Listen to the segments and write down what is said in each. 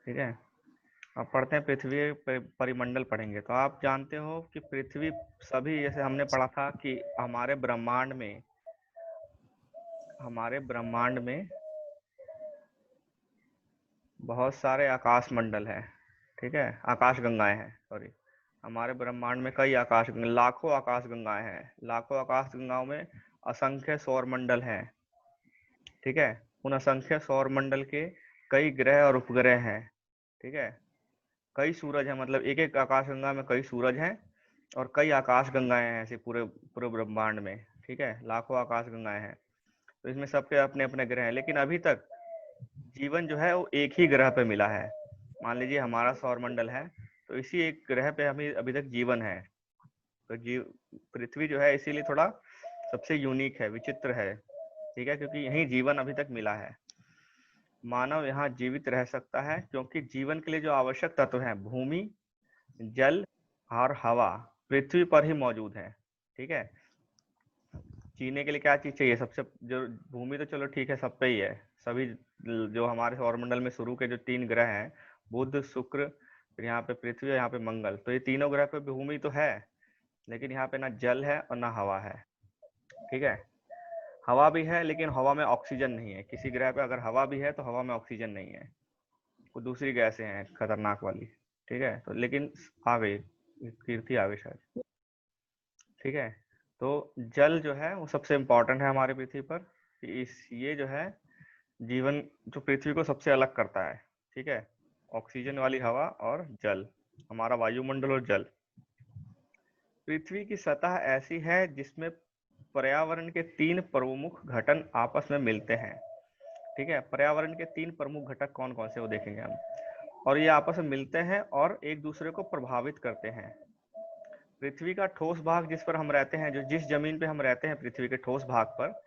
ठीक है। अब पढ़ते हैं पृथ्वी परिमंडल पढ़ेंगे। तो आप जानते हो कि पृथ्वी सभी, जैसे हमने पढ़ा था कि हमारे ब्रह्मांड में बहुत सारे आकाश मंडल हैं। ठीक है, आकाश गंगाएं हैं, सॉरी। हमारे ब्रह्मांड में कई लाखों आकाश गंगाएं हैं। लाखों आकाश गंगाओं में असंख्य सौर मंडल हैं। ठीक है, उन असंख्य सौर मंडल के कई ग्रह और उपग्रह हैं। ठीक है, कई सूरज हैं, मतलब एक एक आकाश गंगा में कई सूरज हैं और कई आकाश गंगाएं हैं ऐसे पूरे पूरे ब्रह्मांड में। ठीक है, लाखों आकाश गंगाएं हैं। तो इसमें सबके अपने अपने ग्रह हैं, लेकिन अभी तक जीवन जो है वो एक ही ग्रह पे मिला है। मान लीजिए हमारा सौर मंडल है, तो इसी एक ग्रह पे हमें अभी तक जीवन है। तो पृथ्वी जो है इसीलिए थोड़ा सबसे यूनिक है, विचित्र है। ठीक है, क्योंकि यही जीवन अभी तक मिला है। मानव यहाँ जीवित रह सकता है क्योंकि जीवन के लिए जो आवश्यक तत्व हैं, भूमि, जल और हवा, पृथ्वी पर ही मौजूद है। ठीक है, जीने के लिए क्या चीज चाहिए? सबसे जो भूमि तो चलो ठीक है, सब पे ही है। सभी जो हमारे सौरमंडल में शुरू के जो 3 ग्रह हैं, बुध, शुक्र, फिर यहाँ पे पृथ्वी और यहाँ पे मंगल, तो ये तीनों ग्रह पे भूमि तो है, लेकिन यहाँ पे ना जल है और ना हवा है। ठीक है, हवा भी है लेकिन हवा में ऑक्सीजन नहीं है। किसी ग्रह पे अगर हवा भी है तो हवा में ऑक्सीजन नहीं है, वो दूसरी गैसें हैं खतरनाक वाली। ठीक है, तो लेकिन आ गई, कीर्ति आ गई शायद। ठीक है, तो जल जो है वो सबसे इम्पोर्टेंट है हमारी पृथ्वी पर। ये जो है जीवन, जो पृथ्वी को सबसे अलग करता है। ठीक है, ऑक्सीजन वाली हवा और जल, हमारा वायुमंडल और जल। पृथ्वी की सतह ऐसी है जिसमें पर्यावरण के 3 प्रमुख घटक आपस में मिलते हैं। ठीक है, पर्यावरण के 3 प्रमुख घटक कौन कौन से वो देखेंगे हम, और ये आपस में मिलते हैं और एक दूसरे को प्रभावित करते हैं। पृथ्वी का ठोस भाग, जिस पर हम रहते हैं, जो जिस जमीन पे हम रहते हैं, पृथ्वी के ठोस भाग पर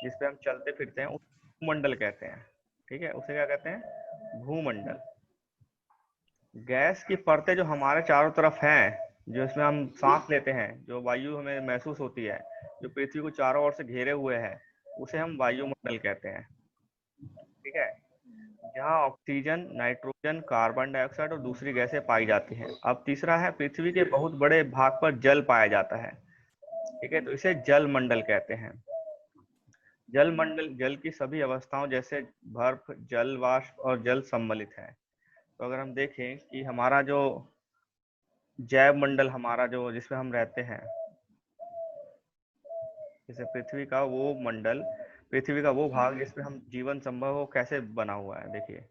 जिस पे हम चलते फिरते हैं, उसे भूमंडल कहते हैं। ठीक है, उसे क्या कहते हैं? भूमंडल। गैस की परतें जो हमारे चारों तरफ हैं, जो इसमें हम सांस लेते हैं, जो वायु हमें महसूस होती है, जो पृथ्वी को चारों ओर से घेरे हुए है, उसे हम वायुमंडल कहते हैं। ठीक है, जहाँ ऑक्सीजन, नाइट्रोजन, कार्बन डाइऑक्साइड और दूसरी गैसें पाई जाती हैं। अब तीसरा है, पृथ्वी के बहुत बड़े भाग पर जल पाया जाता है। ठीक है, तो इसे जल मंडल कहते हैं। जल मंडल जल की सभी अवस्थाओं जैसे बर्फ, जल वाष्प और जल सम्मिलित है। तो अगर हम देखें कि हमारा जो जैव मंडल, हमारा जो जिसमें हम रहते हैं, जैसे पृथ्वी का वो भाग जिसमें हम जीवन संभव हो, कैसे बना हुआ है, देखिए।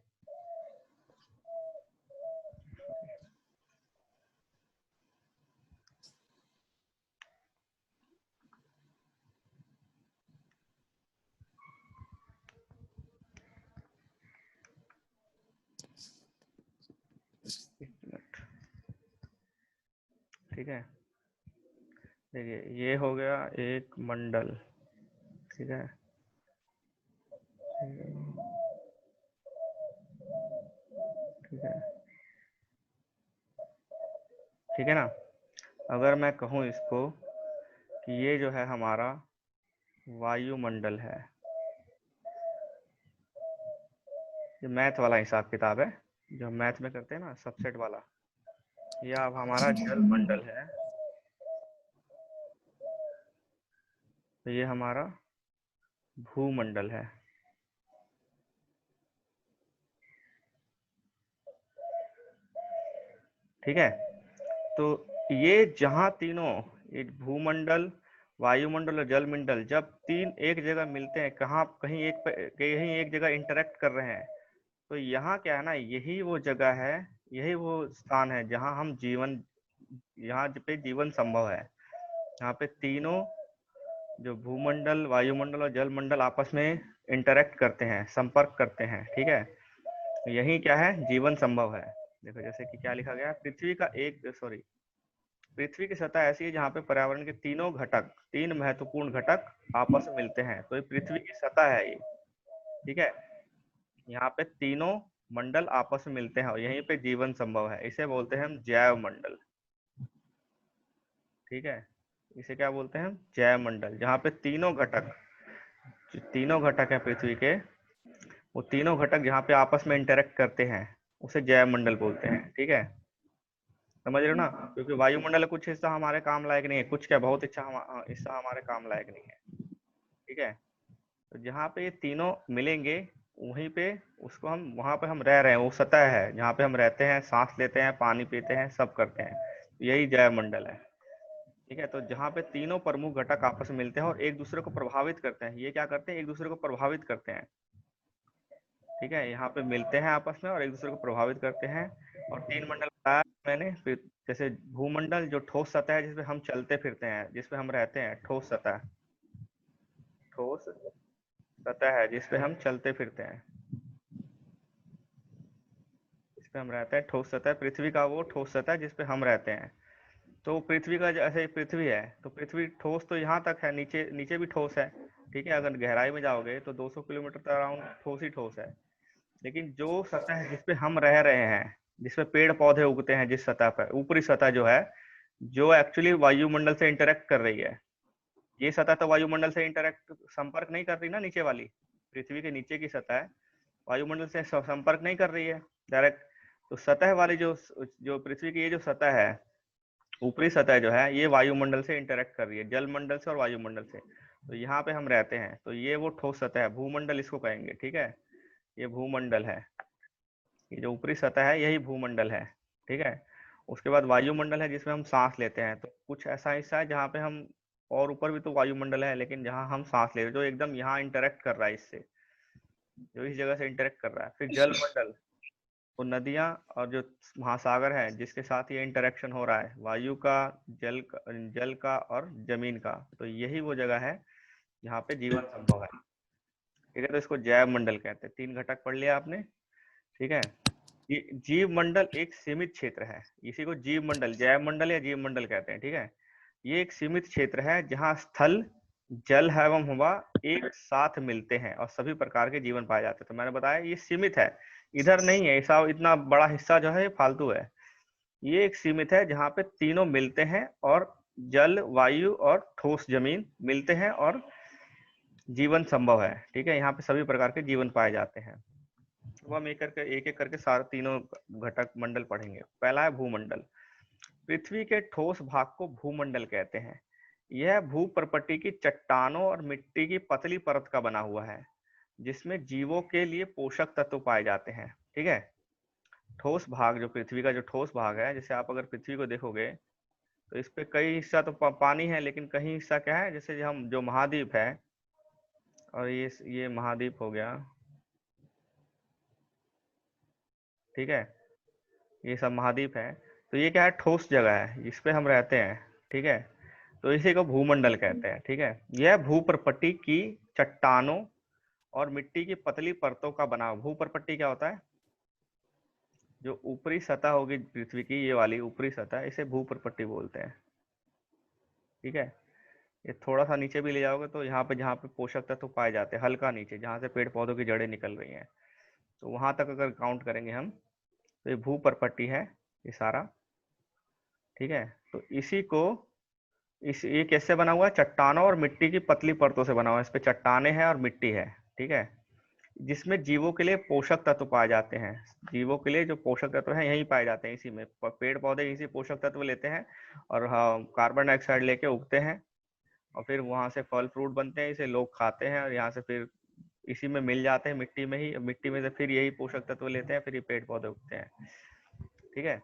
ठीक है, देखिए ये हो गया एक मंडल। ठीक है, ठीक है, ठीक है ना। अगर मैं कहूँ इसको कि ये जो है हमारा वायुमंडल है, ये मैथ वाला हिसाब किताब है जो हम मैथ में करते हैं ना, सबसेट वाला। ये अब हमारा जल मंडल है, तो ये हमारा भूमंडल है। ठीक है, तो ये जहां तीनों, ये भूमंडल, वायुमंडल और जलमंडल, जब तीन एक जगह मिलते हैं, कहीं एक जगह इंटरेक्ट कर रहे हैं, तो यहाँ क्या है ना, यही वो जगह है, यही वो स्थान है जहाँ हम जीवन, यहाँ पे जीवन संभव है। यहाँ पे तीनों, जो भूमंडल, वायुमंडल और जलमंडल आपस में इंटरेक्ट करते हैं, संपर्क करते हैं। ठीक है, यही क्या है, जीवन संभव है। देखो जैसे कि क्या लिखा गया है, पृथ्वी की सतह ऐसी है जहाँ पे पर्यावरण के तीन महत्वपूर्ण घटक आपस में मिलते हैं, तो ये पृथ्वी की सतह है ये। ठीक है, यहाँ पे तीनों मंडल आपस में मिलते हैं और यहीं पे जीवन संभव है, इसे बोलते हैं हम जैव मंडल। ठीक है, इसे क्या बोलते हैं हम? जैव मंडल। जहाँ पे तीनों घटक है पृथ्वी के, वो तीनों घटक जहाँ पे आपस में इंटरेक्ट करते हैं, उसे जैव मंडल बोलते हैं। ठीक है, समझ रहे हो ना? क्योंकि वायुमंडल कुछ हिस्सा हमारे काम लायक नहीं है, कुछ क्या बहुत हिस्सा हमारे काम लायक नहीं है। ठीक है, तो जहाँ पे ये तीनों मिलेंगे वहीं पे उसको हम, वहां पे हम रह रहे हैं, वो सतह है जहाँ पे हम रहते हैं, सांस लेते हैं, पानी पीते हैं, सब करते हैं, यही जैव मंडल है। ठीक है, तो जहाँ पे तीनों प्रमुख घटक आपस में मिलते हैं और एक दूसरे को प्रभावित करते हैं, ये क्या करते हैं, एक दूसरे को प्रभावित करते हैं। ठीक है, यहाँ पे मिलते हैं आपस में और एक दूसरे को प्रभावित करते हैं। और तीन मंडल बताया मैंने। फिर जैसे भूमंडल जो ठोस सतह है जिसपे हम चलते फिरते हैं, जिसपे हम रहते हैं, ठोस सतह, ठोस सतह है जिसपे हम चलते फिरते हैं, जिसपे हम रहते हैं, ठोस सतह। पृथ्वी का वो ठोस सतह जिसपे हम रहते हैं। तो पृथ्वी का जैसे पृथ्वी है, तो पृथ्वी ठोस तो यहाँ तक है, नीचे नीचे भी ठोस है। ठीक है, अगर गहराई में जाओगे तो 200 किलोमीटर तक अराउंड ठोस ही ठोस है। लेकिन जो सतह है जिसपे हम रह रहे हैं, जिसपे पेड़ पौधे उगते हैं, जिस सतह पर, ऊपरी सतह जो है, जो एक्चुअली वायुमंडल से इंटरेक्ट कर रही है, ये सतह तो वायुमंडल से इंटरेक्ट, संपर्क नहीं कर रही ना, नीचे वाली पृथ्वी के नीचे की सतह वायुमंडल से संपर्क नहीं कर रही है डायरेक्ट। तो सतह वाली जो जो पृथ्वी की ये जो सतह है, ऊपरी सतह जो है, ये वायुमंडल से इंटरेक्ट कर रही है, जल मंडल से और वायुमंडल से। तो यहाँ पे हम रहते हैं, तो ये वो ठोस सतह है, भूमंडल इसको कहेंगे। ठीक है, ये भूमंडल है, ये जो ऊपरी सतह है यही भूमंडल है। ठीक है, उसके बाद वायुमंडल है जिसमें हम सांस लेते हैं। तो कुछ ऐसा हिस्सा है जहाँ पे हम, और ऊपर भी तो वायुमंडल है, लेकिन जहाँ हम सांस ले रहे हैं, जो एकदम यहाँ इंटरेक्ट कर रहा है इससे, जो इस जगह से इंटरेक्ट कर रहा है। फिर जल मंडल, वो नदियां और जो महासागर है जिसके साथ ये इंटरेक्शन हो रहा है, वायु का, जल का और जमीन का, तो यही वो जगह है जहाँ पे जीवन संभव है। ठीक है, तो इसको जैव मंडल कहते हैं। तीन घटक पढ़ लिया आपने। ठीक है, ये जीव मंडल एक सीमित क्षेत्र है, इसी को जीव मंडल, जैव मंडल या जीव मंडल कहते हैं। ठीक है, ये एक सीमित क्षेत्र है जहाँ स्थल, जल एवं हवा एक साथ मिलते हैं और सभी प्रकार के जीवन पाए जाते हैं। तो मैंने बताया ये सीमित है, इधर नहीं है, ऐसा इतना बड़ा हिस्सा जो है ये फालतू है। ये एक सीमित है जहाँ पे तीनों मिलते हैं और जल, वायु और ठोस जमीन मिलते हैं और जीवन संभव है। ठीक है, यहाँ पे सभी प्रकार के जीवन पाए जाते हैं। वो हम एक एक करके सारे तीनों घटक मंडल पढ़ेंगे। पहला है भूमंडल। पृथ्वी के ठोस भाग को भूमंडल कहते हैं। यह भूप्रपट्टी की चट्टानों और मिट्टी की पतली परत का बना हुआ है, जिसमें जीवों के लिए पोषक तत्व पाए जाते हैं। ठीक है, ठोस भाग, जो पृथ्वी का जो ठोस भाग है, जैसे आप अगर पृथ्वी को देखोगे तो इस पे कई हिस्सा तो पानी है, लेकिन कहीं हिस्सा क्या है, जैसे हम जो महाद्वीप है, और ये महाद्वीप हो गया। ठीक है, ये सब महाद्वीप है। तो ये क्या है, ठोस जगह है जिस पे हम रहते हैं। ठीक है, तो इसी को भूमंडल कहते हैं। ठीक है, यह भूप्रपट्टी की चट्टानों और मिट्टी की पतली परतों का बना। भूप्रपट्टी क्या होता है, जो ऊपरी सतह होगी पृथ्वी की, ये वाली ऊपरी सतह, इसे भूप्रपट्टी बोलते हैं। ठीक है, ये थोड़ा सा नीचे भी ले जाओगे तो यहाँ पे, जहाँ पे पोषक तत्व पाए जाते हैं, हल्का नीचे जहाँ से पेड़ पौधों की जड़ें निकल रही हैं, तो वहां तक अगर काउंट करेंगे हम, तो ये भूप्रपट्टी है ये सारा। ठीक है, तो इसी को, ये कैसे बना हुआ है, चट्टानों और मिट्टी की पतली परतों से बना हुआ है। इस पे चट्टाने हैं और मिट्टी है। ठीक है, जिसमें जीवों के लिए पोषक तत्व पाए जाते हैं। जीवों के लिए जो पोषक तत्व हैं यही पाए जाते हैं, इसी में पेड़ पौधे इसी पोषक तत्व लेते हैं और कार्बन डाइऑक्साइड लेके उगते हैं, और फिर वहां से फल फ्रूट बनते हैं, इसे लोग खाते हैं, और यहाँ से फिर इसी में मिल जाते हैं, मिट्टी में ही, मिट्टी में से फिर यही पोषक तत्व लेते हैं, फिर ये पेड़ पौधे उगते हैं। ठीक है,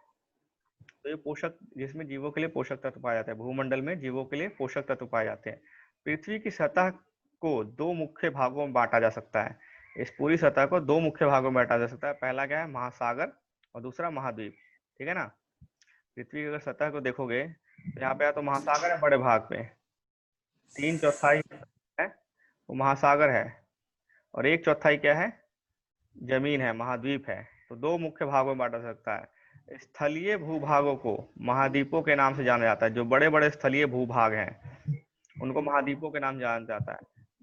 तो ये पोषक, जिसमें जीवों के लिए पोषक तत्व पाए जाते हैं, भूमंडल में जीवों के लिए पोषक तत्व पाए जाते हैं। पृथ्वी की सतह को दो मुख्य भागों में बांटा जा सकता है। इस पूरी सतह को दो मुख्य भागों में बांटा जा सकता है। पहला क्या है, महासागर, और दूसरा महाद्वीप। ठीक है ना, पृथ्वी की अगर सतह को देखोगे तो यहाँ पे या तो महासागर है बड़े भाग में, 3/4 है वो महासागर है, और 1/4 क्या है, जमीन है, महाद्वीप है। तो दो मुख्य भागों में बांटा जा सकता है। स्थलीय भूभागों को महाद्वीपों के नाम से जाना जाता है। जो बड़े बड़े स्थलीय भूभाग हैं उनको महाद्वीपों के नाम से जाना जाता है।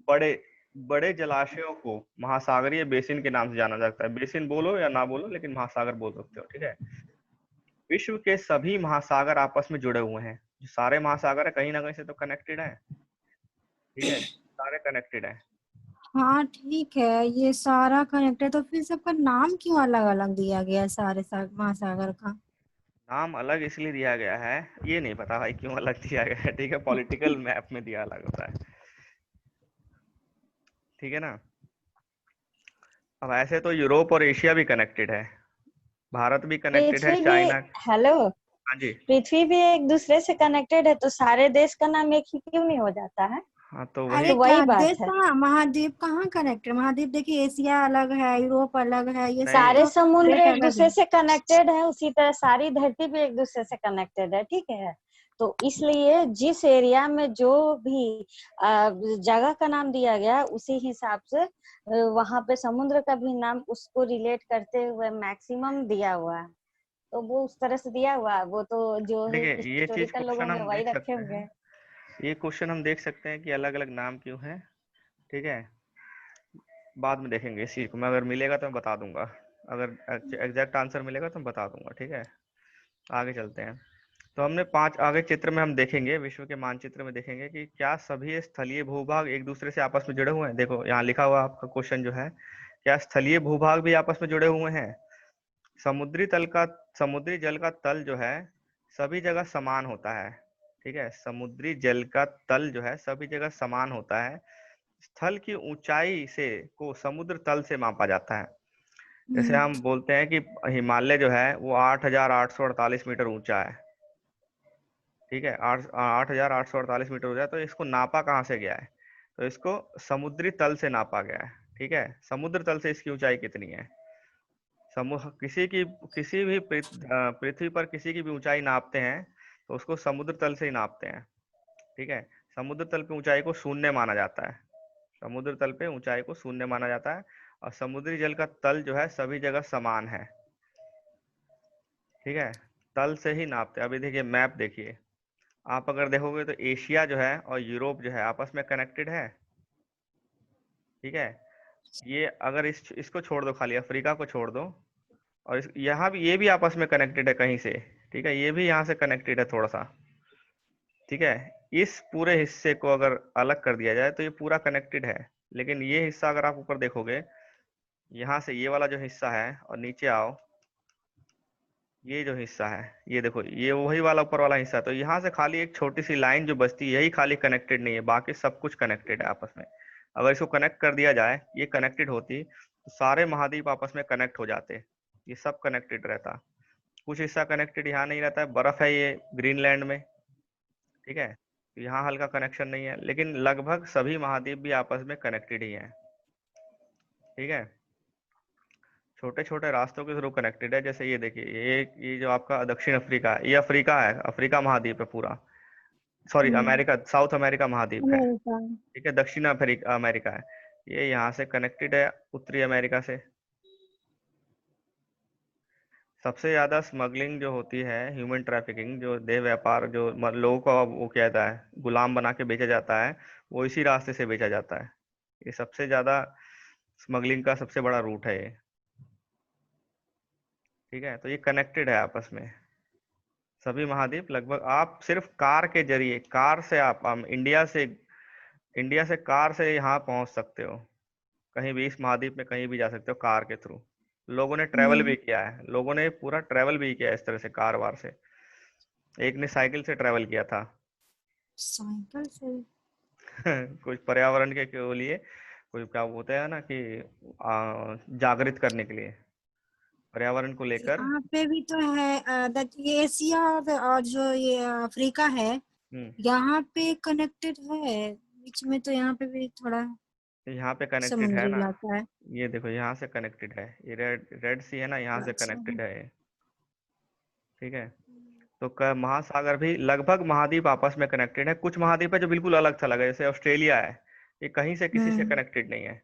बड़े बड़े जलाशयों को महासागरीय बेसिन के नाम से जाना जाता है। बेसिन बोलो या ना बोलो, लेकिन महासागर बोल सकते हो। ठीक है, विश्व के सभी महासागर आपस में जुड़े हुए हैं। जो सारे महासागर है कहीं ना कहीं से तो कनेक्टेड है। ठीक है, सारे कनेक्टेड है। हाँ ठीक है, ये सारा कनेक्टेड, तो फिर सबका नाम क्यों अलग अलग दिया गया है सारे महासागर का? नाम अलग इसलिए दिया गया है, ये नहीं पता भाई क्यों अलग दिया गया है, ठीक है, पॉलिटिकल मैप में दिया अलग होता है, ठीक है ना। अब ऐसे तो यूरोप और एशिया भी कनेक्टेड है, भारत भी कनेक्टेड है, पृथ्वी भी, चाइना। हेलो, हाँ जी। पृथ्वी भी एक दूसरे से कनेक्टेड है, तो सारे देश का नाम एक ही क्यों नहीं हो जाता है? हाँ तो अरे वही। तो वही देश बात है। कहाँ, महाद्वीप कहाँ कनेक्टेड? महाद्वीप देखिए, एशिया अलग है, यूरोप अलग है, ये सब नहीं, सारे तो समुद्र देश एक अलग दूसरे है। से कनेक्टेड है, उसी तरह सारी धरती भी एक दूसरे से कनेक्टेड है, ठीक है। तो इसलिए जिस एरिया में जो भी जगह का नाम दिया गया उसी हिसाब से वहां पे समुद्र का भी नाम उसको रिलेट करते हुए मैक्सिमम दिया हुआ है। तो वो उस तरह से दिया हुआ है, वो तो जो देखिए ये चीज हिस्टोरिकल लोग क्वेश्चन होंगे हम वही देख रखे सकते हैं, होंगे। ये क्वेश्चन हम देख सकते हैं कि अलग अलग नाम क्यों है, ठीक है। बाद में देखेंगे इस चीज को, मैं अगर मिलेगा तो मैं बता दूंगा, अगर एग्जैक्ट आंसर मिलेगा तो मैं बता दूंगा, ठीक है। आगे चलते हैं। तो हमने 5 आगे चित्र में हम देखेंगे, विश्व के मानचित्र में देखेंगे कि क्या सभी स्थलीय भूभाग एक दूसरे से आपस में जुड़े हुए हैं। देखो यहाँ लिखा हुआ आपका क्वेश्चन जो है, क्या स्थलीय भूभाग भी आपस में जुड़े हुए हैं। समुद्री तल का, समुद्री जल का तल जो है सभी जगह समान होता है, ठीक है। समुद्री जल का तल जो है सभी जगह समान होता है। स्थल की ऊंचाई से को समुद्र तल से मापा जाता है। जैसे हम बोलते हैं कि हिमालय जो है वो 8,848 मीटर ऊंचा है, ठीक है। 8,848 मीटर ऊंचा है, तो इसको नापा कहाँ से गया है, तो इसको समुद्री तल से नापा गया है, ठीक है। समुद्र तल से इसकी ऊंचाई कितनी है। समूह किसी भी पृथ्वी पर किसी की भी ऊंचाई नापते हैं तो उसको समुद्र तल से ही नापते हैं, ठीक है। समुद्र तल पे ऊंचाई को शून्य माना जाता है, समुद्र तल पे ऊंचाई को शून्य माना जाता है। और समुद्री जल का तल जो है सभी जगह समान है, ठीक है। तल से ही नापते हैं। अभी देखिए मैप देखिए, आप अगर देखोगे तो एशिया जो है और यूरोप जो है आपस में कनेक्टेड है, ठीक है। ये अगर इसको छोड़ दो, खाली अफ्रीका को छोड़ दो, और यहाँ भी ये भी आपस में कनेक्टेड है कहीं से, ठीक है। ये भी यहाँ से कनेक्टेड है थोड़ा सा, ठीक है। इस पूरे हिस्से को अगर अलग कर दिया जाए तो ये पूरा कनेक्टेड है, लेकिन ये हिस्सा अगर आप ऊपर देखोगे, यहाँ से ये वाला जो हिस्सा है और नीचे आओ, ये जो हिस्सा है, ये देखो, ये वही वाला ऊपर वाला हिस्सा, तो यहाँ से खाली एक छोटी सी लाइन जो बचती है यही खाली कनेक्टेड नहीं है, बाकी सब कुछ कनेक्टेड है आपस में। अगर इसको कनेक्ट कर दिया जाए, ये कनेक्टेड होती तो सारे महाद्वीप आपस में कनेक्ट हो जाते, ये सब कनेक्टेड रहता। कुछ हिस्सा कनेक्टेड यहाँ नहीं रहता है, बर्फ है ये ग्रीनलैंड में, ठीक है। तो यहाँ हल्का कनेक्शन नहीं है, लेकिन लगभग सभी महाद्वीप भी आपस में कनेक्टेड ही हैं, ठीक है। छोटे छोटे रास्तों के थ्रू कनेक्टेड है। जैसे ये देखिए, ये जो आपका दक्षिण अफ्रीका है, ये अफ्रीका है, अफ्रीका महाद्वीप है पूरा, सॉरी अमेरिका, साउथ अमेरिका महाद्वीप है, अमेरिका। ठीक है। दक्षिण अफ्रीका अमेरिका है, ये यहाँ से कनेक्टेड है उत्तरी अमेरिका से। सबसे ज्यादा स्मगलिंग जो होती है, ह्यूमन ट्रैफिकिंग, जो देह व्यापार, जो लोगों को वो किया जाता है, गुलाम बना के बेचा जाता है, वो इसी रास्ते से बेचा जाता है। ये सबसे ज्यादा स्मगलिंग का सबसे बड़ा रूट है ये, ठीक है। तो ये कनेक्टेड है आपस में सभी महाद्वीप लगभग। आप सिर्फ कार के जरिए, कार से आप इंडिया से कार से यहाँ पहुंच सकते हो, कहीं भी इस महाद्वीप में कहीं भी जा सकते हो कार के थ्रू। लोगों ने ट्रेवल भी किया है, लोगों ने पूरा ट्रेवल भी किया है इस तरह से, कार वार से। एक ने साइकिल से ट्रेवल किया था। साइकिल से? कुछ पर्यावरण के लिए, कोई क्या होता है ना कि जागृत करने के लिए, पर्यावरण को लेकर। यहाँ पे भी तो है, ये एशिया और जो ये अफ्रीका है, हम्म, यहाँ पे कनेक्टेड है बीच में, तो यहाँ पे भी थोड़ा यहाँ पे कनेक्टेड है समुद्री ना, इलाका है। ये देखो यहाँ से कनेक्टेड है, ये रेड रेड सी है ना, यहाँ से अच्छा। कनेक्टेड है ये, ठीक है। तो महासागर भी लगभग महाद्वीप आपस में कनेक्टेड है। कुछ महाद्वीप है जो बिल्कुल अलग थलग है, जैसे ऑस्ट्रेलिया है, ये कहीं से किसी से हम्म। कनेक्टेड नहीं है,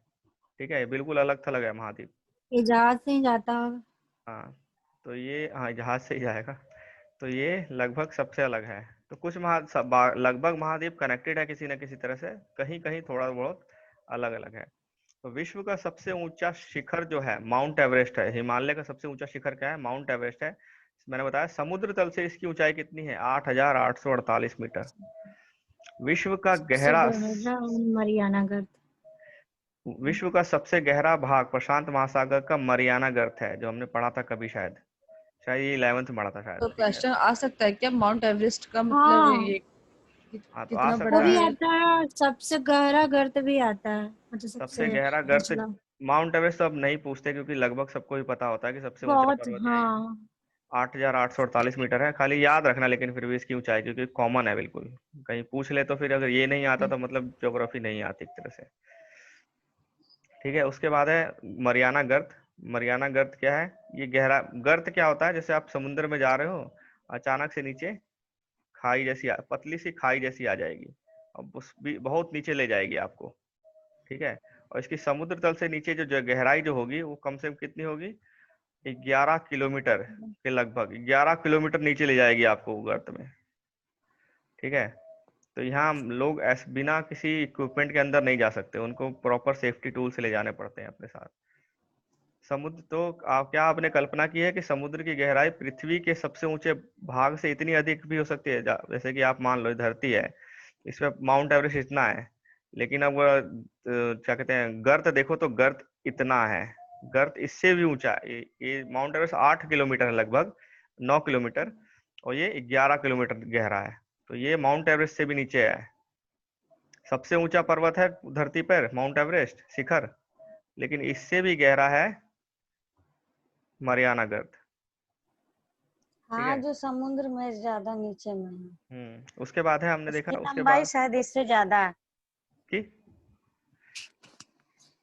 ठीक है, ये बिल्कुल अलग थलग है महाद्वीप। ये जहाज से ही जाता होगा। हाँ, तो ये, हाँ, जहाज से ही जाएगा। तो ये लगभग सबसे अलग है। तो कुछ लगभग महाद्वीप कनेक्टेड है किसी न किसी तरह से, कहीं कहीं थोड़ा बहुत अलग अलग है। तो विश्व का सबसे ऊंचा शिखर जो है माउंट एवरेस्ट है। हिमालय का सबसे ऊंचा शिखर क्या है, माउंट एवरेस्ट है। मैंने बताया समुद्र तल से इसकी ऊंचाई कितनी है, 8,848 मीटर। विश्व का सबसे गहरा, गहरा मरियाना गर्त। विश्व का सबसे गहरा भाग प्रशांत महासागर का मरियाना गर्त है, जो हमने पढ़ा था कभी, शायद ये 11th में पढ़ा था शायद। तो ठीक है, क्वेश्चन आ सकता है क्या माउंट एवरेस्ट का मतलब हाँ ये हाँ तो आ कितना वो बड़ा सकता भी है। है? आता है, सबसे गहरा गर्त भी आता है, मतलब सबसे सबसे गहरा गर्त निचला। माउंट एवरेस्ट तो अब नहीं पूछते, क्योंकि लगभग सबको ही पता होता है कि सबसे ऊंचा बहुत, पर्वत यही है। हाँ 8,848 मीटर है, खाली याद रखना लेकिन फिर भी इसकी ऊंचाई, क्योंकि कॉमन है बिल्कुल। कहीं पूछ ले तो फिर अगर ये नहीं आता तो मतलब ज्योग्राफी नहीं आती एक तरह से। ठीक है, उसके बाद है मरियाना गर्त। मरियाना गर्त क्या है? ये गहरा गर्त क्या होता है? जैसे आप समुद्र में जा रहे हो, अचानक से नीचे खाई जैसी पतली सी खाई जैसी आ जाएगी, अब उस भी बहुत नीचे ले जाएगी आपको। ठीक है, और इसकी समुद्र तल से नीचे जो गहराई जो होगी वो कम से कम कितनी होगी? 11 किलोमीटर के लगभग, 11 किलोमीटर नीचे ले जाएगी आपको वो गर्त में। ठीक है, तो यहाँ लोग ऐसे बिना किसी इक्विपमेंट के अंदर नहीं जा सकते, उनको प्रॉपर सेफ्टी टूल्स ले जाने पड़ते हैं अपने साथ। समुद्र तो आप क्या आपने कल्पना की है कि समुद्र की गहराई पृथ्वी के सबसे ऊंचे भाग से इतनी अधिक भी हो सकती है? जैसे कि आप मान लो धरती है, इसमें माउंट एवरेस्ट इतना है, लेकिन अब क्या कहते हैं, गर्त देखो तो गर्त इतना है, गर्त इससे भी ऊंचा है। ये माउंट एवरेस्ट 8 किलोमीटर है लगभग, 9 किलोमीटर, और ये 11 किलोमीटर गहरा है, तो ये माउंट एवरेस्ट से भी नीचे है। सबसे ऊंचा पर्वत है धरती पर माउंट एवरेस्ट शिखर, लेकिन इससे भी गहरा है मरियाना गर्त। ठीक हाँ, है, जो समुद्र में ज्यादा नीचे में है, उसके बाद है, हमने देखा उसकी उसके लंबाई बाद शायद इससे ज्यादा है। कि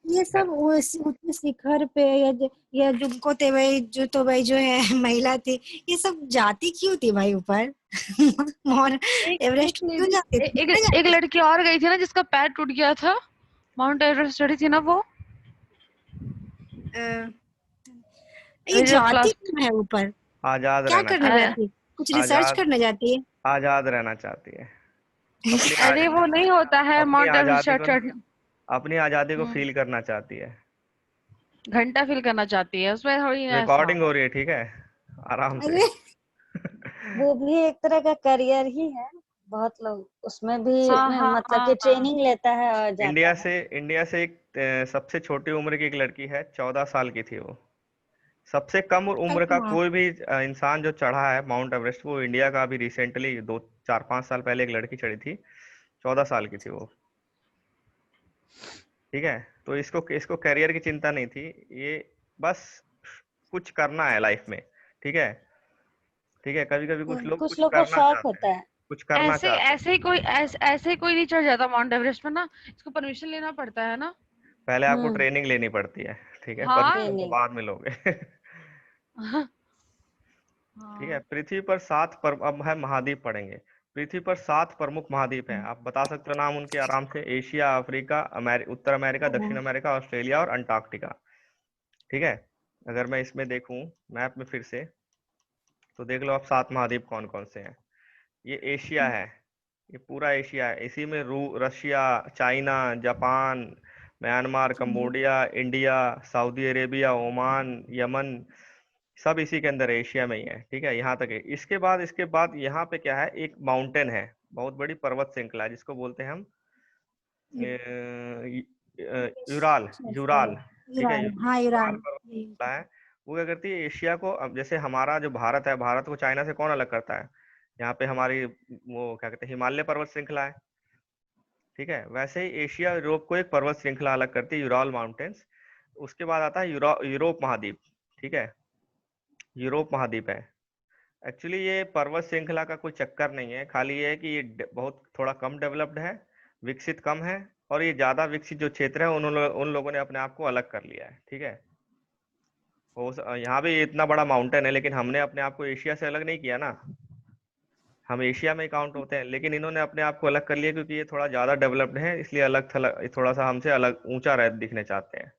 ये सब ऊंचे शिखर पे या जुमको थे भाई, जो तो भाई जो है महिला थी, ये सब जाती क्यों थी भाई ऊपर? और एक एवरेस्ट एक क्यों जाती थी? एक, एक लड़की और गई थी ना जिसका पैर टूट गया था, माउंट एवरेस्ट चढ़ी थी ना वो, ये मेरे जाती क्लास। क्यों है ऊपर? आजाद क्या रहना करने चाहती जाती है? कुछ है, रिसर्च आजाद करने जाती है? आजाद रहना चाहती है, अपनी अरे वो नहीं होता है अपनी माउंट एवरेस्ट आजादी को चढ़। अपनी आजादी को फील करना चाहती है। घंटा फील करना चाहती है, उसमें थोड़ी ना ऐसा रिकॉर्डिंग होगा। हो रही है, ठीक है, आराम से। अरे वो भी एक तरह का करियर ही है, बहुत लोग उसमें भी हाँ हाँ मतलब हाँ कि हाँ। ट्रेनिंग लेता है और जाता है। इंडिया से एक सबसे छोटी उम्र की एक लड़की है, 14 साल की थी वो। सबसे कम उम्र का हाँ, कोई भी इंसान जो चढ़ा है माउंट एवरेस्ट, वो इंडिया का अभी रिसेंटली 2 4 5 साल पहले एक लड़की चढ़ी थी, 14 साल की थी वो। ठीक है, तो इसको इसको करियर की चिंता नहीं थी, ये बस कुछ करना है लाइफ में। ठीक है, ठीक है, कभी कभी कुछ लोग कुछ कुछ लोग को करना शौक चाहते होता हैं, है। कुछ करना ऐसे चाहते हैं। ऐसे ही कोई ऐसे ही कोई नहीं चढ़ जाता माउंट एवरेस्ट में ना, इसको परमिशन लेना पड़ता है ना। पहले आपको हम्म, ट्रेनिंग लेनी पड़ती है, ठीक है, हाँ परमिशन तो ट्रेनिंग। बाद में लोगे। हाँ ठीक है, हाँ। पृथ्वी पर अब है महाद्वीप पढ़ेंगे। पृथ्वी पर 7 प्रमुख महाद्वीप हैं, आप बता सकते हो नाम उनके आराम से? एशिया, अफ्रीका, उत्तर अमेरिका, दक्षिण अमेरिका, ऑस्ट्रेलिया और अंटार्कटिका। ठीक है, अगर मैं इसमें देखूं मैप में फिर से, तो देख लो आप 7 महाद्वीप कौन कौन से हैं। ये एशिया है, ये पूरा एशिया है, इसी में Russia, China, Japan, Myanmar, Cambodia, India, Saudi Arabia, Oman, Yemen, सब इसी के अंदर एशिया में ही है। ठीक है, यहाँ तक है। इसके बाद यहाँ पे क्या है, एक माउंटेन है, बहुत बड़ी पर्वत श्रृंखला है, जिसको बोलते हैं हम यूराल, यूराल। ठीक है, ईरान, हाँ यूराल ईरान। पर्वत श्रृंखला है। वो क्या करती है, एशिया को, अब जैसे हमारा जो भारत है, भारत को चाइना से कौन अलग करता है? यहाँ पे हमारी वो क्या कहते हैं, हिमालय पर्वत श्रृंखला है। ठीक है, वैसे ही एशिया यूरोप को एक पर्वत श्रृंखला अलग करती है, यूराल माउंटेन्स। उसके बाद आता है यूरोप महाद्वीप। ठीक है, यूरोप महाद्वीप है। एक्चुअली ये पर्वत श्रृंखला का कोई चक्कर नहीं है, खाली ये है कि ये बहुत थोड़ा कम डेवलप्ड है, विकसित कम है, और ये ज्यादा विकसित जो क्षेत्र है उन लोगों ने अपने आप को अलग कर लिया है। ठीक है, यहाँ भी इतना बड़ा माउंटेन है, लेकिन हमने अपने आप को एशिया से अलग नहीं किया ना, हम एशिया में काउंट होते हैं, लेकिन इन्होंने अपने आप को अलग कर लिया, क्योंकि ये थोड़ा ज्यादा डेवलप्ड है, इसलिए अलग थोड़ा सा हमसे अलग ऊंचा दिखने चाहते हैं।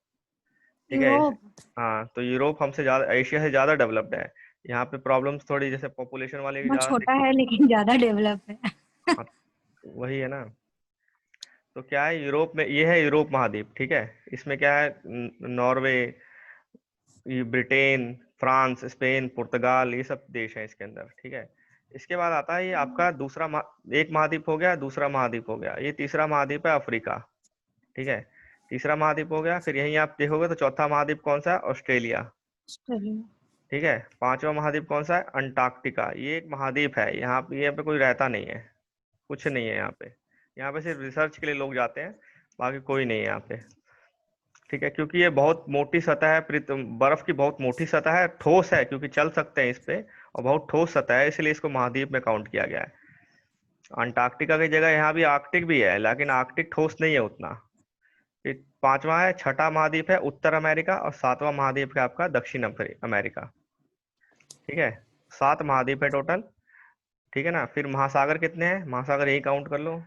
ठीक है, यूरोप हाँ, तो यूरोप हमसे ज्यादा, एशिया से ज्यादा डेवलप्ड है। यहाँ पे प्रॉब्लम्स थोड़ी जैसे पॉपुलेशन वाले की बहुत ज्यादा छोटा है लेकिन ज्यादा डेवलप है। हाँ, वही है ना। तो क्या है, यूरोप में ये है यूरोप महाद्वीप। ठीक है, इसमें क्या है, नॉर्वे, ये ब्रिटेन, फ्रांस, स्पेन, पुर्तगाल, ये सब देश हैं इसके अंदर। ठीक है, इसके बाद आता है ये आपका एक महाद्वीप हो गया, दूसरा महाद्वीप हो गया, ये तीसरा महाद्वीप है अफ्रीका। ठीक है, तीसरा महाद्वीप हो गया। फिर यहीं आप देखोगे तो चौथा महाद्वीप कौन सा है? ऑस्ट्रेलिया। ऑस्ट्रेलिया। ठीक है। पांचवा महाद्वीप कौन सा है? अंटार्कटिका। ये एक महाद्वीप है, यहाँ पे कोई रहता नहीं है, कुछ नहीं है यहाँ पे। यहाँ पे सिर्फ रिसर्च के लिए लोग जाते हैं, बाकी कोई नहीं है यहाँ पे। ठीक है, क्योंकि ये बहुत मोटी सतह है, बर्फ की बहुत मोटी सतह है, ठोस है क्योंकि चल सकते हैं इस पे, और बहुत ठोस सतह है, इसलिए इसको महाद्वीप में काउंट किया गया है। अंटार्कटिका की जगह यहाँ भी आर्कटिक भी है, लेकिन आर्कटिक ठोस नहीं है उतना। फिर पांचवा है, छठा महाद्वीप है उत्तर अमेरिका, और सातवां महाद्वीप है आपका दक्षिण अमेरिका। ठीक है, 7 महाद्वीप है टोटल। ठीक है ना। फिर महासागर कितने हैं? महासागर यही काउंट कर लो।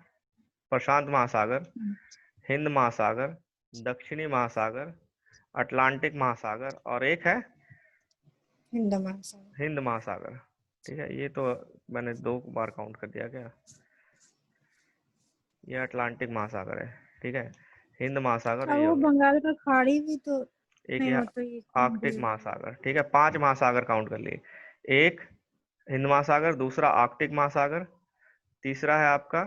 प्रशांत महासागर, हिंद महासागर, दक्षिणी महासागर, अटलांटिक महासागर, और एक है हिंद महासागर। हिंद महासागर। ठीक है, ये तो मैंने 2 बार काउंट कर दिया क्या? ये अटलांटिक महासागर है। ठीक है, हिंद महासागर और ये वो हो गया। बंगाल का खाड़ी भी तो एक नहीं, ये वो तो ये आर्कटिक महासागर। ठीक है, 5 महासागर काउंट कर लिए। एक हिंद महासागर, दूसरा आर्कटिक महासागर, तीसरा है आपका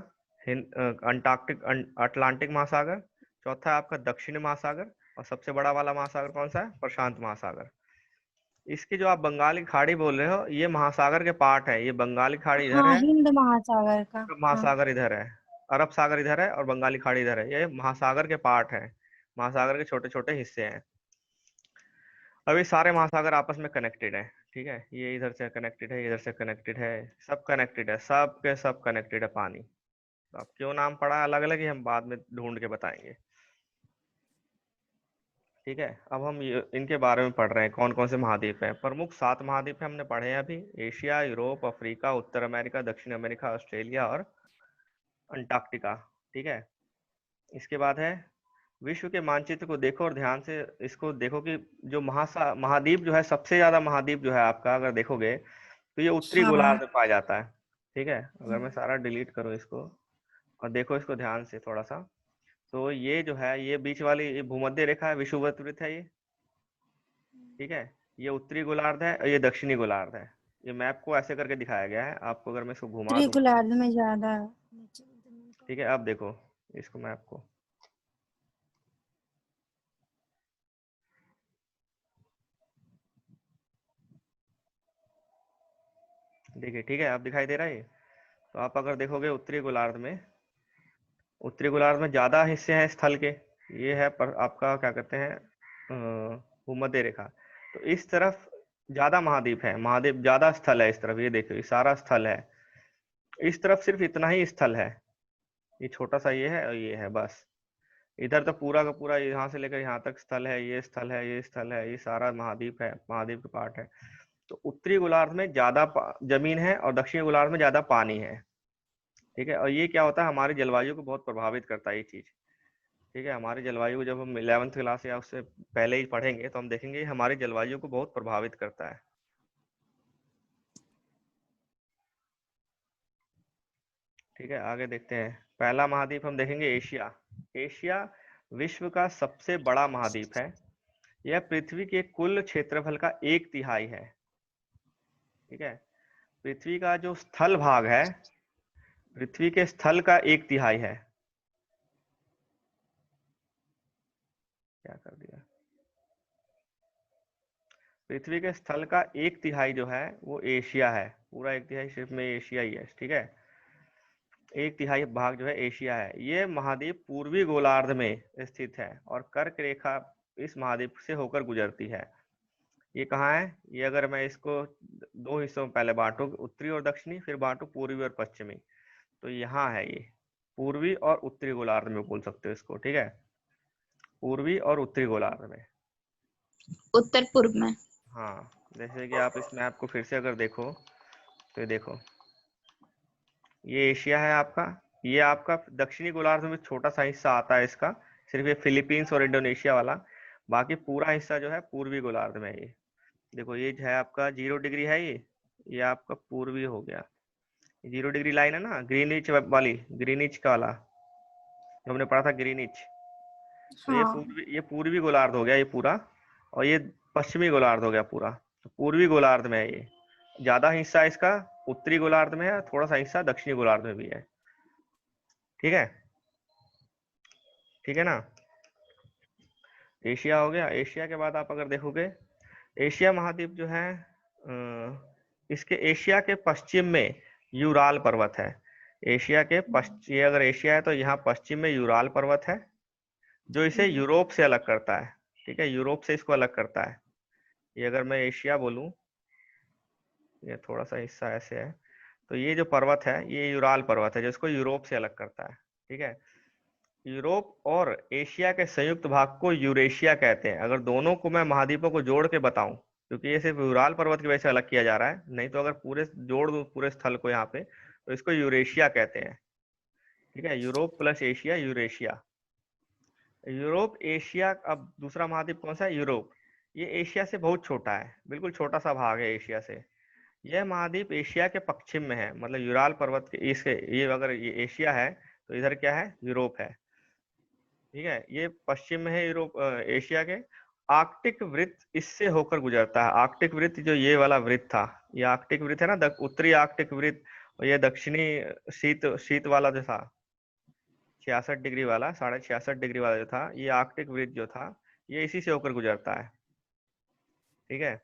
अटलांटिक महासागर, चौथा है आपका दक्षिणी महासागर, और सबसे बड़ा वाला महासागर कौन सा है? प्रशांत महासागर। इसकी जो आप बंगाली खाड़ी बोल रहे हो, ये महासागर के पार्ट है। ये बंगाली खाड़ी इधर हाँ, है, हिंद महासागर का। हाँ, महासागर इधर है, अरब सागर इधर है, और बंगाली खाड़ी इधर है। ये महासागर के पार्ट है, महासागर के छोटे छोटे हिस्से हैं। अब ये सारे महासागर आपस में कनेक्टेड है। ठीक है, ये इधर से कनेक्टेड है, इधर से कनेक्टेड है, सब कनेक्टेड है, सब के सब कनेक्टेड है पानी। तो अब क्यों नाम पड़ा अलग अलग, ये हम बाद में ढूंढ के बताएंगे। ठीक है, अब हम इनके बारे में पढ़ रहे हैं, कौन कौन से महाद्वीप हैं। प्रमुख 7 महाद्वीप हैं, हमने पढ़े हैं अभी। एशिया, यूरोप, अफ्रीका, उत्तर अमेरिका, दक्षिण अमेरिका, ऑस्ट्रेलिया और अंटार्कटिका। ठीक है, इसके बाद है विश्व के मानचित्र को देखो और ध्यान से इसको देखो कि जो महाद्वीप जो है, सबसे ज्यादा महाद्वीप जो है आपका, अगर देखोगे तो ये उत्तरी हाँ। गोलार्ध में पाया जाता है। ठीक है, अगर मैं सारा डिलीट करूँ इसको और देखो इसको ध्यान से थोड़ा सा, तो ये जो है, ये बीच वाली ये भूमध्य रेखा है, विषुवत वृत्त है ये। ठीक है, ये उत्तरी गोलार्ध है और ये दक्षिणी गोलार्ध है। ये मैप को ऐसे करके दिखाया गया है आपको, अगर मैं इसको घुमा उत्तरी दूं। गोलार्ध में ज्यादा। ठीक है, अब देखो इसको मैप को, देखिए। ठीक है, अब दिखाई दे रहा है ये। तो आप अगर देखोगे उत्तरी गोलार्ध में, उत्तरी गोलार्ध में ज्यादा हिस्से हैं स्थल के। ये है आपका क्या कहते हैं, भूमध्य रेखा। तो इस तरफ ज्यादा महाद्वीप है, महाद्वीप ज्यादा स्थल है इस तरफ। ये देखो, ये सारा स्थल है। इस तरफ सिर्फ इतना ही स्थल है, ये छोटा सा ये है और ये है बस। इधर तो पूरा का पूरा यहाँ से लेकर यहाँ तक स्थल है, ये स्थल है, ये स्थल है, ये सारा महाद्वीप है, महाद्वीप का पार्ट है। तो उत्तरी गोलार्ध में ज्यादा जमीन है और दक्षिणी गोलार्ध में ज्यादा पानी है। ठीक है, और ये क्या होता है, हमारी जलवायु को बहुत प्रभावित करता है ये चीज। ठीक है, हमारी जलवायु को जब हम 11th क्लास या उससे पहले ही पढ़ेंगे तो हम देखेंगे हमारी जलवायु को बहुत प्रभावित करता है। ठीक है, आगे देखते हैं। पहला महाद्वीप हम देखेंगे एशिया। एशिया विश्व का सबसे बड़ा महाद्वीप है। यह पृथ्वी के कुल क्षेत्रफल का 1/3 है। ठीक है, पृथ्वी का जो स्थल भाग है, पृथ्वी के स्थल का 1/3 है। क्या कर दिया, पृथ्वी के स्थल का 1/3 जो है वो एशिया है। पूरा 1/3 सिर्फ में एशिया ही है। ठीक है, 1/3 भाग जो है एशिया है। ये महाद्वीप पूर्वी गोलार्ध में स्थित है और कर्क रेखा इस महाद्वीप से होकर गुजरती है। ये कहाँ है? ये अगर मैं इसको 2 हिस्सों में पहले बांटू, उत्तरी और दक्षिणी, फिर बांटू पूर्वी और पश्चिमी, तो यहाँ है ये पूर्वी और उत्तरी गोलार्ध में बोल सकते हो इसको। ठीक है, पूर्वी और उत्तरी गोलार्ध में, उत्तर पूर्व में। हाँ। जैसे कि आप इस मैप को फिर से अगर देखो तो ये देखो, ये एशिया है आपका। ये आपका दक्षिणी गोलार्ध में छोटा सा हिस्सा आता है इसका, सिर्फ ये फिलीपींस और इंडोनेशिया वाला। बाकी पूरा हिस्सा जो है पूर्वी गोलार्ध में है। ये देखो, ये है आपका 0 डिग्री है, ये आपका पूर्वी हो गया। 0 डिग्री लाइन है ना, ग्रीनिच वाली, ग्रीनिच का वाला जो हमने पढ़ा था, ग्रीनिच। तो ये पूर्वी गोलार्ध हो गया ये पूरा, और ये पश्चिमी गोलार्ध हो गया पूरा। तो पूर्वी गोलार्ध में है ये, ज्यादा हिस्सा इसका उत्तरी गोलार्ध में है, थोड़ा सा हिस्सा दक्षिणी गोलार्ध में भी है। ठीक है, ठीक है ना। एशिया हो गया। एशिया के बाद आप अगर देखोगे, एशिया महाद्वीप जो है इसके एशिया के पश्चिम में यूराल पर्वत है। एशिया के पश्चिम, अगर एशिया है तो यहाँ पश्चिम में यूराल पर्वत है, जो इसे यूरोप से अलग करता है। ठीक है, यूरोप से इसको अलग करता है। ये अगर मैं एशिया बोलूं, ये थोड़ा सा हिस्सा ऐसे है, तो ये जो पर्वत है ये यूराल पर्वत है, जिसको यूरोप से अलग करता है। ठीक है, यूरोप और एशिया के संयुक्त भाग को यूरेशिया कहते हैं। अगर दोनों को मैं महाद्वीपों को जोड़ के बताऊं, क्योंकि ये सिर्फ यूराल पर्वत की वजह से अलग किया जा रहा है, नहीं तो अगर पूरे जोड़ दूं पूरे स्थल को यहाँ पे, तो इसको यूरेशिया कहते हैं। ठीक है, Europe plus Asia, Eurasia. Europe, Asia, अब दूसरा महाद्वीप कौन सा है? यूरोप। ये एशिया से बहुत छोटा है, बिल्कुल छोटा सा भाग है एशिया से। यह महाद्वीप एशिया के पश्चिम में है, मतलब यूराल पर्वत के इसके, ये अगर ये एशिया है तो इधर क्या है? यूरोप है। ठीक है, ये पश्चिम में है यूरोप, एशिया के। आर्कटिक वृत्त इससे होकर गुजरता है। आर्कटिक वृत्त जो ये वाला वृत्त था, ये आर्कटिक वृत्त है ना, उत्तरी आर्कटिक वृत्त, और ये दक्षिणी शीत शीत वाला जो था 66 डिग्री वाला, 66.5 डिग्री वाला जो था, ये आर्कटिक वृत्त जो था, ये इसी से होकर गुजरता है। ठीक है,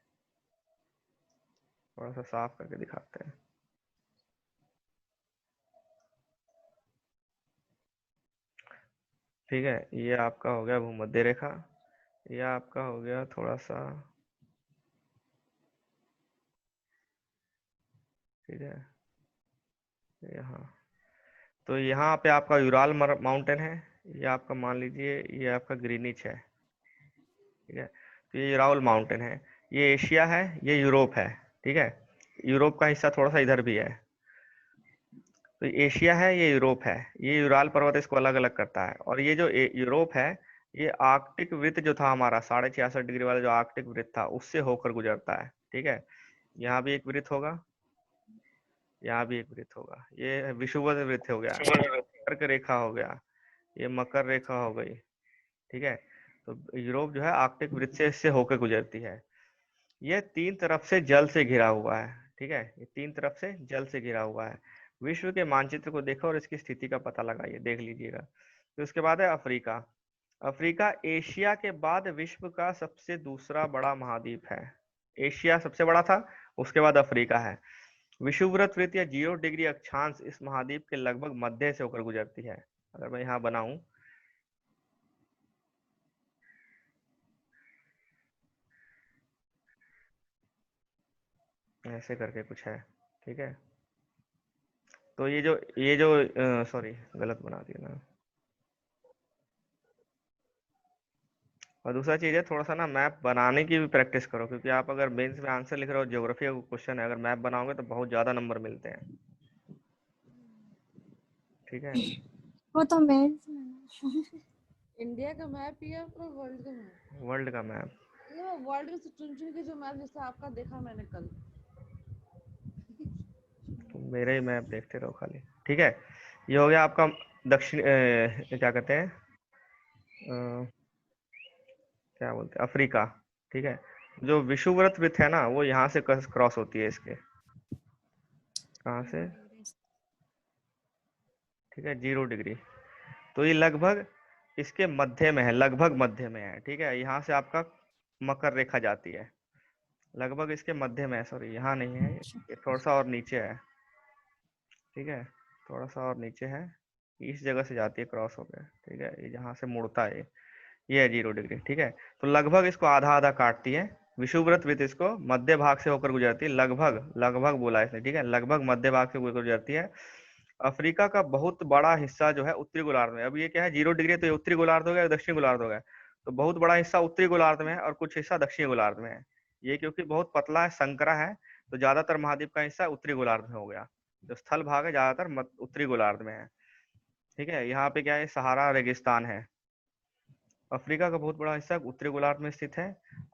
थोड़ा सा साफ करके दिखाते हैं। ठीक है, ये आपका हो गया भूमध्य रेखा, ये आपका हो गया थोड़ा सा, ठीक है, यहाँ, तो यहाँ पे आपका यूराल माउंटेन है, ये आपका मान लीजिए ये आपका ग्रीनिच है। ठीक है, तो ये यूराल माउंटेन है, ये एशिया है, ये यूरोप है। ठीक है, यूरोप का हिस्सा थोड़ा सा इधर भी है, तो एशिया है, ये यूरोप है, ये यूराल पर्वत इसको अलग अलग करता है। और ये जो यूरोप है, ये आर्कटिक वृत्त जो था हमारा 66.5 डिग्री वाला जो आर्कटिक वृत्त था, उससे होकर गुजरता है। ठीक है, यहाँ भी एक वृत्त होगा, यहाँ भी एक वृत्त होगा, ये विषुवत वृत्त हो गया, कर्क रेखा हो गया, ये मकर रेखा हो गई। ठीक है, तो यूरोप जो है आर्कटिक वृत्त से इससे होकर गुजरती है। यह तीन तरफ से जल से घिरा हुआ है। ठीक है, ये तीन तरफ से जल से घिरा हुआ है। विश्व के मानचित्र को देखो और इसकी स्थिति का पता लगाइए, देख लीजिएगा। तो उसके बाद है अफ्रीका। अफ्रीका एशिया के बाद विश्व का सबसे दूसरा बड़ा महाद्वीप है। एशिया सबसे बड़ा था, उसके बाद अफ्रीका है। विषुववृत्त वृत्त या 0 डिग्री अक्षांश इस महाद्वीप के लगभग मध्य से होकर गुजरती है। अगर मैं यहाँ बनाऊं, ऐसे करके कुछ है। ठीक है, तो ये जो सॉरी गलत बना दिया ना। और दूसरा चीज है, थोड़ा सा ना मैप बनाने की भी प्रैक्टिस करो, क्योंकि आप अगर मेंस में आंसर लिख रहे हो, ज्योग्राफी का क्वेश्चन है, अगर मैप बनाओगे तो बहुत ज्यादा नंबर मिलते हैं। ठीक है, वो तो मैं इंडिया का मैप या पूरा वर्ल्ड का मैप? वर्ल्ड का मैप। ये वर्ल्ड में से चुन चुन के जो मैप जैसे आपका देखा मैंने कल। तो मेरे ही मैप देखते रहो खाली। ठीक है, ये हो गया आपका दक्षिण क्या कहते हैं, क्या बोलते हैं, अफ्रीका। ठीक है, जो विषुववृत्त वृत्त है ना, वो यहाँ से क्रॉस होती है इसके, कहाँ से? ठीक है, 0 डिग्री। तो ये लगभग इसके मध्य में है, लगभग मध्य में है। ठीक है, यहाँ से आपका मकर रेखा जाती है, लगभग इसके मध्य में है। सॉरी, यहाँ नहीं है, ये थोड़ा सा और नीचे है। ठीक है, थोड़ा सा और नीचे है, इस जगह से जाती है क्रॉस होकर। ठीक है, ये जहाँ से मुड़ता है ये है 0 डिग्री। ठीक है, तो लगभग इसको आधा आधा काटती है। विषुववृत्त वृत्त इसको मध्य भाग से होकर गुजरती है, लगभग, लगभग बोला इसने। ठीक है, लगभग मध्य भाग से होकर गुजरती है। अफ्रीका का बहुत बड़ा हिस्सा जो है उत्तरी गोलार्ध में। अब ये क्या है, 0 डिग्री, तो ये उत्तरी गोलार्ध हो गया, दक्षिणी गोलार्ध हो गया। तो बहुत बड़ा हिस्सा उत्तरी गोलार्ध में है और कुछ हिस्सा दक्षिणी गोलार्ध में है। ये क्योंकि बहुत पतला है, संकरा है, तो ज्यादातर महाद्वीप का हिस्सा उत्तरी गोलार्ध में हो गया। जो स्थल भाग है ज्यादातर उत्तरी गोलार्ध में है। ठीक है, यहाँ पे क्या है, सहारा रेगिस्तान है। अफ्रीका का बहुत बड़ा हिस्सा उत्तरी गोलार्ध में स्थित है।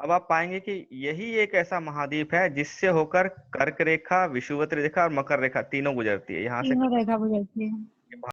अब आप पाएंगे कि यही एक ऐसा महाद्वीप है जिससे होकर कर्क रेखा, विषुवत रेखा और मकर रेखा तीनों गुजरती है। यहाँ से तीनों रेखा गुजरती है।